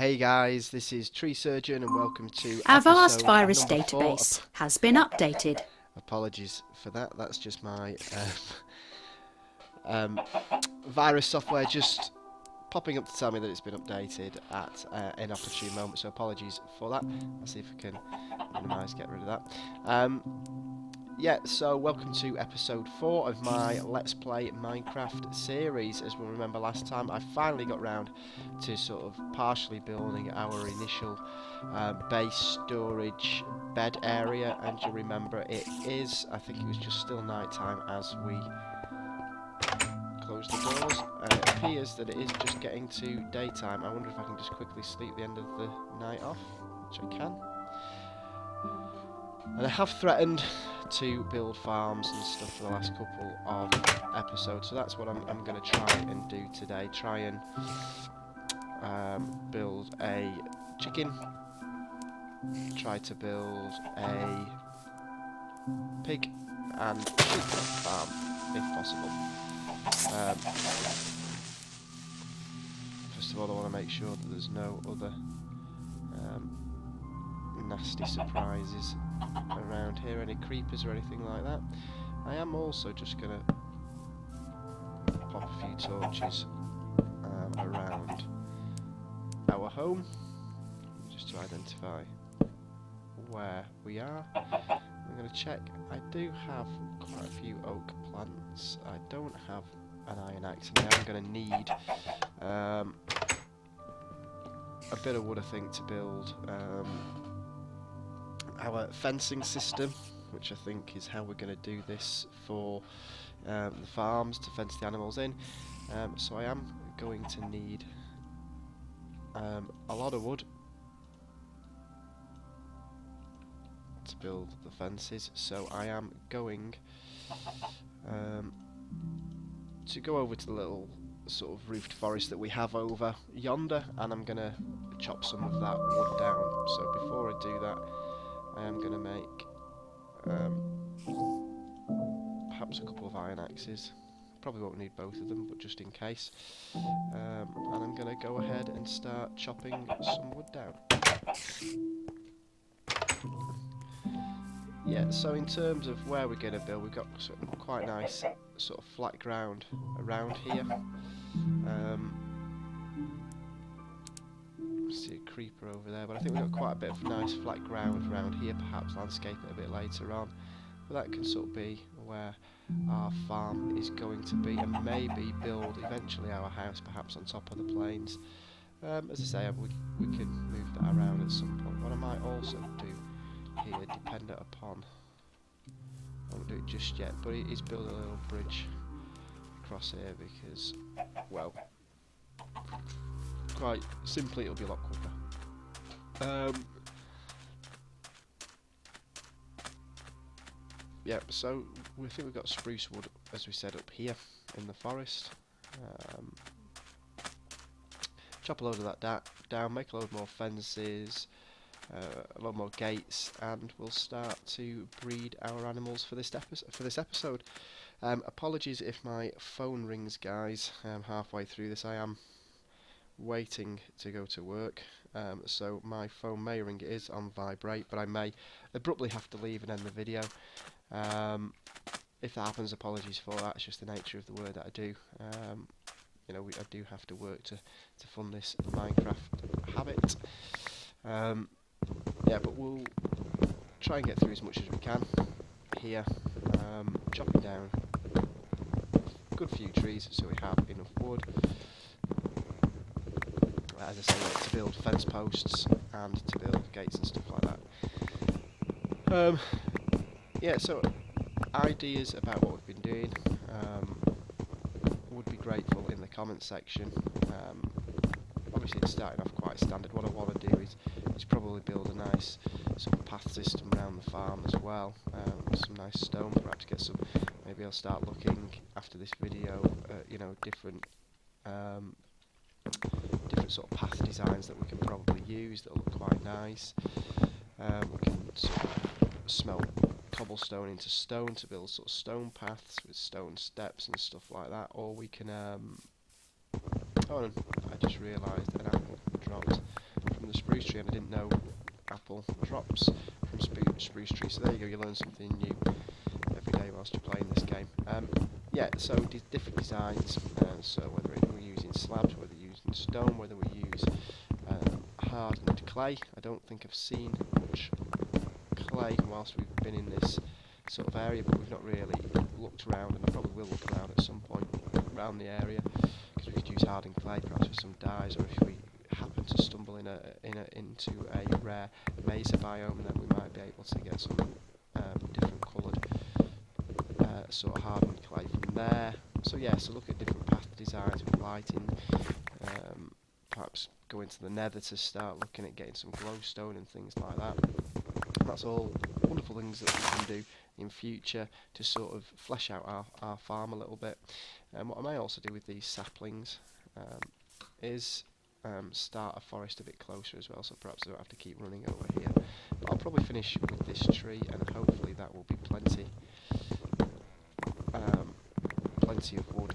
Hey guys, this is Tree Surgeon and welcome to Our vast episode virus number 4. database has been updated. Apologies for that, that's just my virus software just popping up to tell me that it's been updated at an opportune moment, so apologies for that. I'll see if I can minimise, get rid of that. Yeah, so welcome to episode 4 of my Let's Play Minecraft series. As we remember last time, I finally got round to sort of partially building our initial base storage bed area, and you'll remember it is, I think it was just still night time as we closed the doors, and it appears that it is just getting to daytime. I wonder if I can just quickly sleep the end of the night off, which I can. And I have threatened to build farms and stuff for the last couple of episodes, so that's what I'm going to try and do today. Try and build a chicken, try to build a pig and sheep farm if possible. First of all, I want to make sure that there's no other nasty surprises around here, any creepers or anything like that. I am also just going to pop a few torches around our home, just to identify where we are. I'm going to check. I do have quite a few oak plants. I don't have an iron axe, and I am going to need a bit of wood, I think, to build our fencing system, which I think is how we're going to do this for the farms, to fence the animals in. So I am going to need a lot of wood to build the fences, so I am going to go over to the little sort of roofed forest that we have over yonder, and I'm going to chop some of that wood down. So before I do that, I am going to make perhaps a couple of iron axes. Probably won't need both of them, but just in case. And I'm going to go ahead and start chopping some wood down. Yeah, so in terms of where we're going to build, we've got sort of quite nice sort of flat ground around here. See a creeper over there, but I think we've got quite a bit of nice flat ground around here, perhaps landscape it a bit later on. But that can sort of be where our farm is going to be, and maybe build eventually our house perhaps on top of the plains. As I say, we can move that around at some point. What I might also do here, dependent upon, I won't do it just yet, but it is build a little bridge across here because, well, quite simply it'll be a lot quicker. Yeah, so we think we've got spruce wood, as we said, up here in the forest. Chop a load of that down, make a load more fences, a lot more gates, and we'll start to breed our animals for this episode. Apologies if my phone rings, guys. Halfway through this, I am waiting to go to work, so my phone may ring. It is on vibrate, but I may abruptly have to leave and end the video. If that happens, apologies for that. It's just the nature of the work that I do. You know, I do have to work to fund this Minecraft habit. Yeah, but we'll try and get through as much as we can here, chopping down a good few trees so we have enough wood. As I say, to build fence posts and to build gates and stuff like that. Yeah, so ideas about what we've been doing, would be grateful in the comments section. Obviously it's starting off quite standard. What I want to do is probably build a nice sort of path system around the farm as well, with some nice stone, perhaps get some, maybe I'll start looking after this video, you know, different sort of path designs that we can probably use that look quite nice. We can sort of smelt cobblestone into stone to build sort of stone paths with stone steps and stuff like that, or we can oh, I just realised an apple dropped tree, and I didn't know apple drops from spruce tree. So there you go, you learn something new every day whilst you're playing this game. Yeah, so different designs, so whether we're using slabs, whether we're using stone, whether we use hardened clay. I don't think I've seen much clay whilst we've been in this sort of area, but we've not really looked around, and I probably will look around at some point around the area, because we could use hardened clay perhaps for some dyes, or if we happen to stumble into a rare mesa biome, then we might be able to get some different coloured sort of hardened clay from there. So yeah, so look at different path designs with lighting, perhaps go into the nether to start looking at getting some glowstone and things like that. That's all wonderful things that we can do in future to sort of flesh out our farm a little bit. And what I may also do with these saplings is start a forest a bit closer as well, so perhaps I don't have to keep running over here. But I'll probably finish with this tree, and hopefully that will be plenty of wood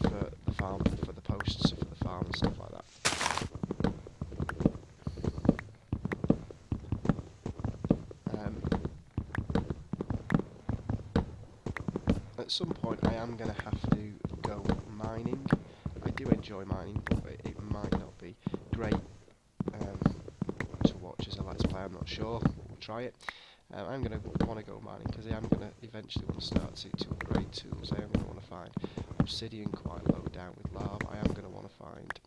for the farm, for the posts for the farm and stuff like that. At some point I am going to have to go mining. I do enjoy mining, but it might not be great to watch as a let's play. I'm not sure, but we'll try it. I'm going to want to go mining because I am going to eventually want to start to upgrade tools. I am going to want to find obsidian quite low down with lava. I am going to want to find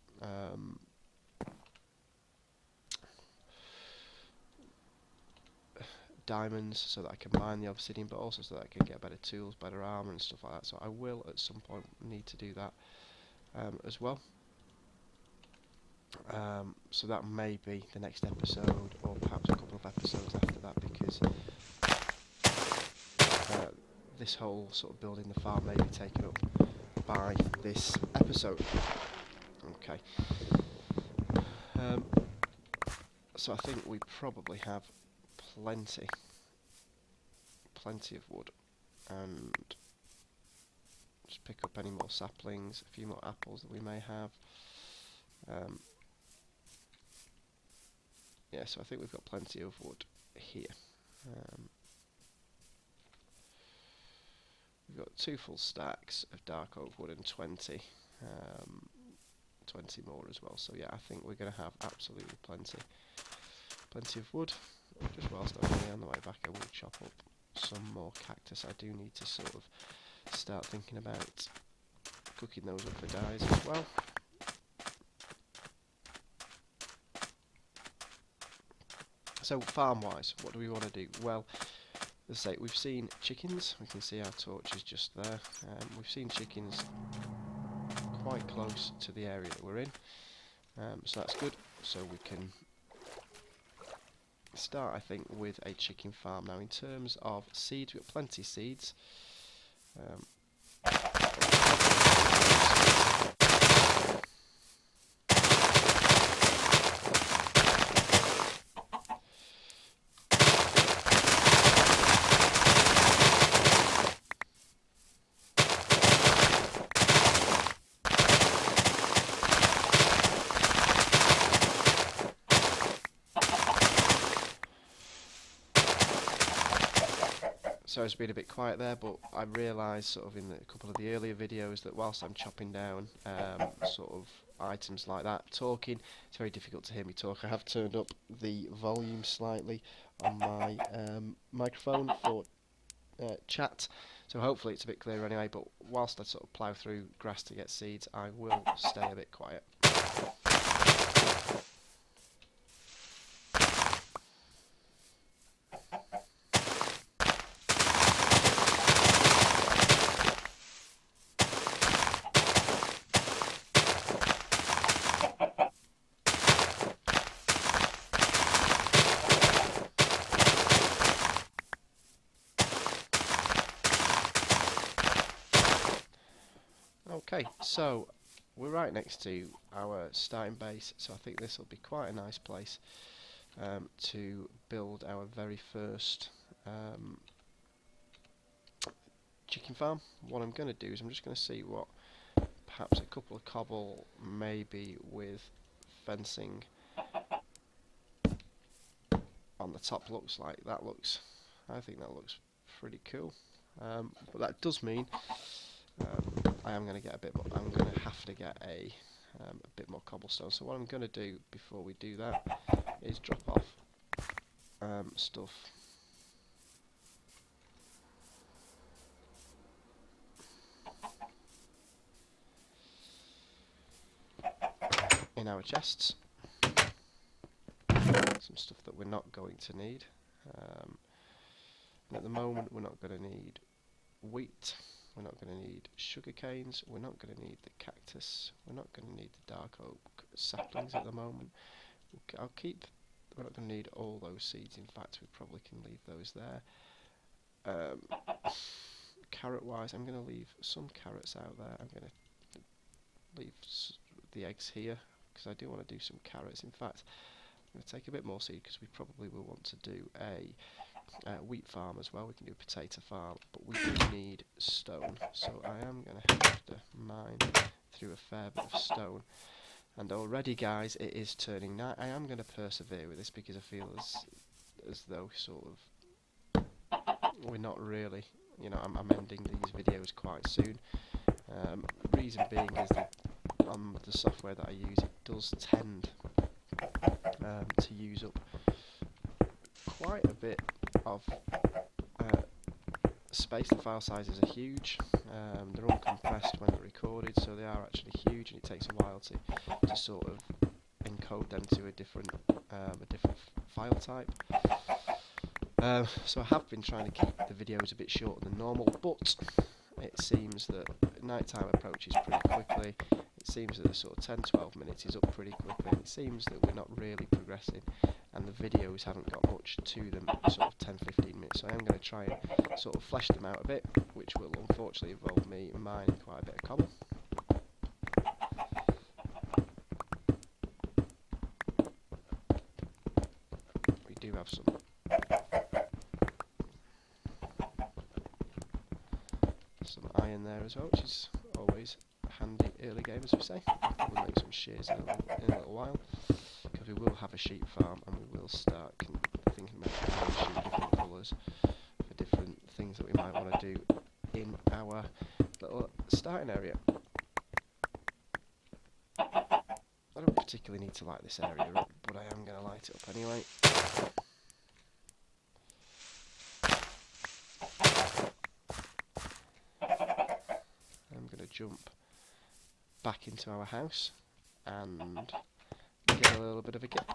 diamonds so that I can mine the obsidian, but also so that I can get better tools, better armour and stuff like that. So I will at some point need to do that as well. So that may be the next episode, or perhaps a couple of episodes after that, because this whole sort of building the farm may be taken up by this episode. Okay. So I think we probably have plenty of wood, and just pick up any more saplings, a few more apples that we may have. Yeah, so I think we've got plenty of wood here. We've got 2 full stacks of dark oak wood and 20 more as well. So yeah, I think we're going to have absolutely plenty of wood. Just whilst I'm here on the way back, I will chop up some more cactus. I do need to sort of start thinking about cooking those up for dyes as well. So farm-wise, what do we want to do? Well, as I say, we've seen chickens. We can see our torch is just there. We've seen chickens quite close to the area that we're in, so that's good. So we can start, I think, with a chicken farm. Now, in terms of seeds, we've got plenty of seeds. So it's been a bit quiet there, but I realised sort of in a couple of the earlier videos that whilst I'm chopping down sort of items like that, talking, it's very difficult to hear me talk. I have turned up the volume slightly on my microphone for chat, so hopefully it's a bit clearer anyway, but whilst I sort of plough through grass to get seeds, I will stay a bit quiet. Okay, so we're right next to our starting base, so I think this will be quite a nice place to build our very first chicken farm. What I'm going to do is I'm just going to see what perhaps a couple of cobble, maybe with fencing on the top looks like. I think that looks pretty cool. But that does mean I am going to get a bit more. I'm going to have to get a bit more cobblestone. So what I'm going to do before we do that is drop off stuff in our chests. Some stuff that we're not going to need. And at the moment we're not going to need wheat, we're not going to need sugar canes, we're not going to need the cactus, we're not going to need the dark oak saplings at the moment. We're not going to need all those seeds. In fact, we probably can leave those there. Carrot wise, I'm going to leave some carrots out there. I'm going to leave the eggs here because I do want to do some carrots. In fact, I'm going to take a bit more seed because we probably will want to do a wheat farm as well. We can do a potato farm, but we do need stone, so I am going to have to mine through a fair bit of stone. And already, guys, it is turning night. I am going to persevere with this because I feel as though sort of we're not really, you know, I'm ending these videos quite soon. Reason being is that on the software that I use, it does tend to use up quite a bit of space. The file sizes are huge. They're uncompressed when they're recorded, so they are actually huge, and it takes a while to sort of encode them to a different file type. So I have been trying to keep the videos a bit shorter than normal, but it seems that nighttime approaches pretty quickly. It seems that the sort of 10-12 minutes is up pretty quickly. It seems that we're not really progressing, and the videos haven't got much to them, sort of 10-15 minutes. So I am going to try and sort of flesh them out a bit, which will unfortunately involve me mining quite a bit of cobble. We do have some iron there as well, which is always handy early game, as we say. We'll make some shears in a little while, because we will have a sheep farm, and we will start thinking about sheep different colours for different things that we might want to do in our little starting area. I don't particularly need to light this area up, but I am going to light it up anyway. Jump back into our house and get a little bit of a get.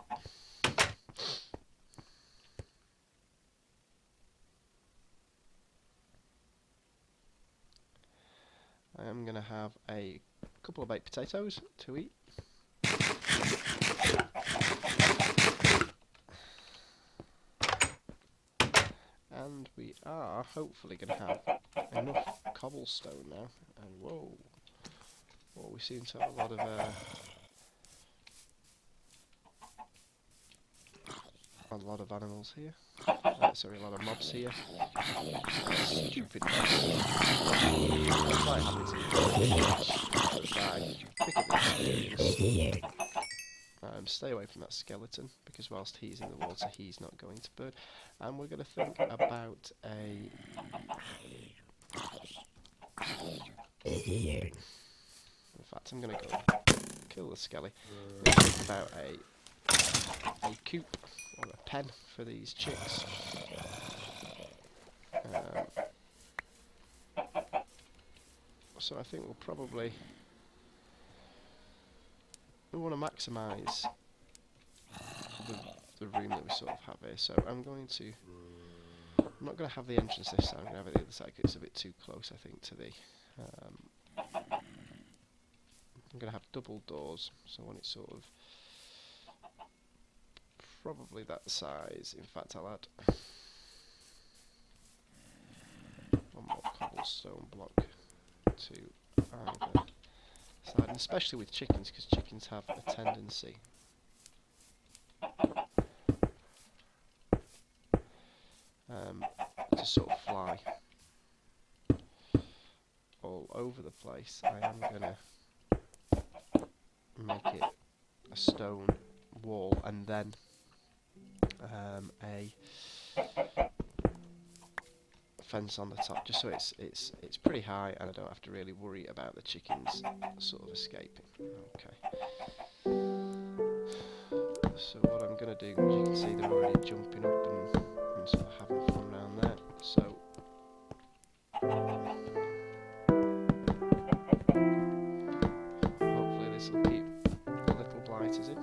I am going to have a couple of baked potatoes to eat. And we are hopefully going to have enough cobblestone now. And whoa, we seem to have a lot of animals here. Sorry, a lot of mobs here. Stupid mobs. I'm quite happy to stay away from that skeleton, because whilst he's in the water, he's not going to burn. And we're going to think about a... In fact, I'm going to go kill the skelly. Think about a coop or a pen for these chicks. So I think we want to maximise the room that we sort of have here. So I'm not going to have the entrance this side. I'm going to have it the other side because it's a bit too close, I think, to the. I'm going to have double doors, so when it's sort of probably that size. In fact, I'll add one more cobblestone block to either side, and especially with chickens, because chickens have a tendency to sort of fly all over the place. I am going to make it a stone wall and then a fence on the top, just so it's pretty high, and I don't have to really worry about the chickens sort of escaping. Okay. So what I'm gonna do, as you can see, they're already jumping up and sort of having fun around there. So hopefully this will keep the little blighters in.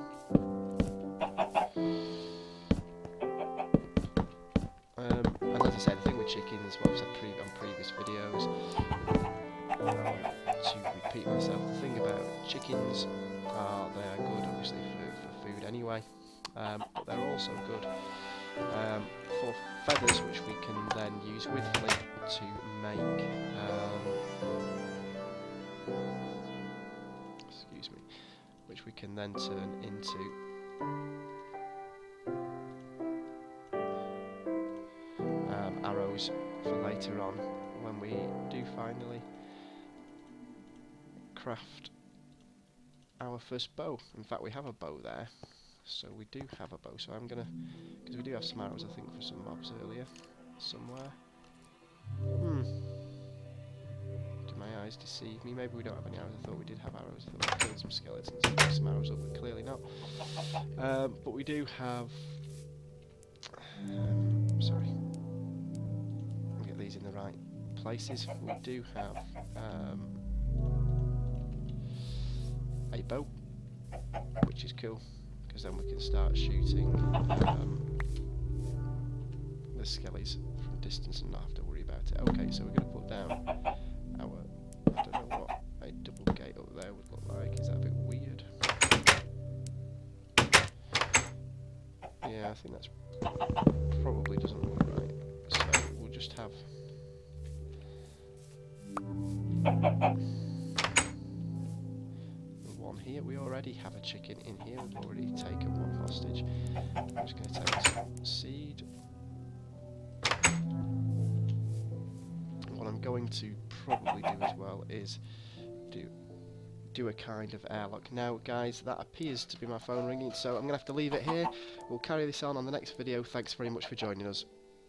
And as I said, the thing with chickens, what I've said on previous videos, to repeat myself, the thing about chickens are they are good, obviously, for food anyway, but they're also good for feathers, which we can then use with flint to make, excuse me, which we can then turn into arrows for later on when we do finally craft our first bow. In fact, we have a bow there, so we do have a bow. So I'm gonna, because we do have some arrows, I think, for some mobs earlier somewhere. Did my eyes deceive me? Maybe we don't have any arrows. I thought we did have arrows. I thought we killed some skeletons and picked some arrows up, but clearly not. But we do have. Sorry. Get these in the right places. We do have a bow, which is cool, because then we can start shooting the skellies from distance and not have to worry about it. Okay, so we're going to put down our, I don't know what a double gate up there would look like. Is that a bit weird? Yeah, I think that's probably doesn't look right. So we'll just have one here. We already have a chicken in here. We've already taken one hostage. I'm just going to take some seed. What I'm going to probably do as well is do a kind of airlock. Now guys, that appears to be my phone ringing, so I'm going to have to leave it here. We'll carry this on the next video. Thanks very much for joining us.